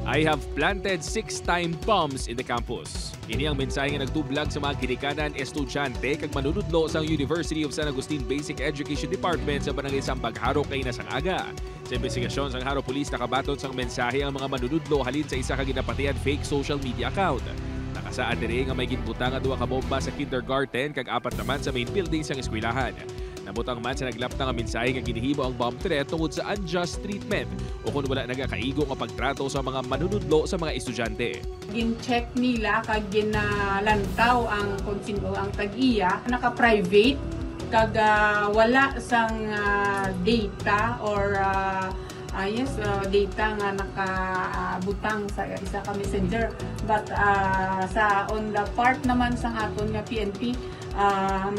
I have planted 6 time bombs in the campus. Ini ang mensahe nga nagtublag sa mga ginikanan estudyante kag manunudlo sa University of San Agustin Basic Education Department sa barangay Sambag Haro kay nasang aga. Sa investigasyon sang Haro Police nakabaton sang mensahe ang mga manunudlo halin sa isa ka ginapatian fake social media account. Nakasaan diri nga may ginbutang nga 2 ka bomba sa kindergarten kag 4 naman sa main building sang eskwelahan. Nabutang man sa naglapta nga mensahe nga ginihimo ang bomb threat tungod sa unjust treatment o kung wala nagakaigo nga pagtrato sa mga manunudlo sa mga estudyante. Gin-check nila kag ginalantaw ang konsindo ang tag-iya naka-private kag wala sang data or data nga nakabutang sa isa ka messenger, but sa on the part naman sang aton nga PNP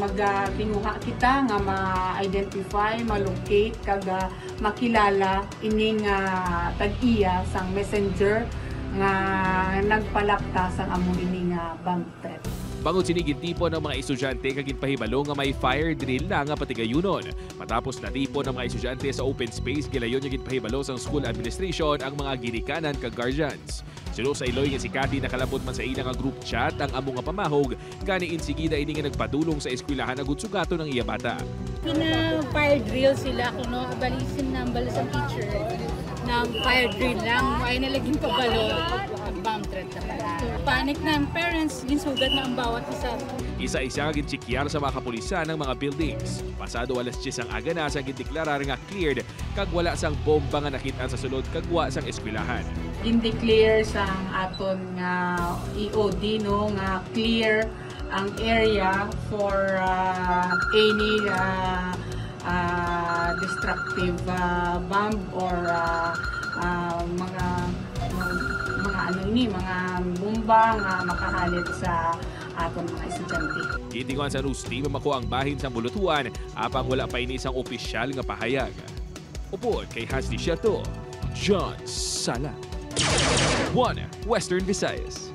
magtinguha kita nga ma-identify, ma-locate kag makilala ining tag-iya sang messenger nga nagpalapta sang among ining bomb threat. Bangod sinigid tipo ng mga estudyante kag ginpahibalo nga may fire drill na nga patigayunon. Matapos natipon ng mga estudyante sa open space, gilayon nga ginpahibalo sang school administration ang mga ginikanan kag guardians. Sulo sa Iloy nga si Cathy nakalabot man sa ilang group chat ang amo nga pamahog gani insigida ini nga nagpadulong sa eskwelahan agud sugato ng iya bata. Pina-fire drill sila kuno balisin ng balasang teacher ng fire drill lang ay nalaging pabalo bomb threat na pala. Panic na ang parents, ginsugat na ang bawat isa. Isa-isa ginsikyar sa mga kapulisan ng mga buildings. Pasado alas 10 ang aga na sa gindeklarar nga cleared kag wala sang bomba nga nakita sa sulod kag wa sang eskwelahan. Gindeclare sang aton nga EOD no nga clear ang area for any destructive bomb or mga mga bomba nga makahalit sa aton mga estudyante. Gitinguan sa news team makuha ang bahin sa bulutuan apang wala pa ini sang opisyal nga pahayag. Upod kay Hasli Shato, John Sala. 1 Western Visayas.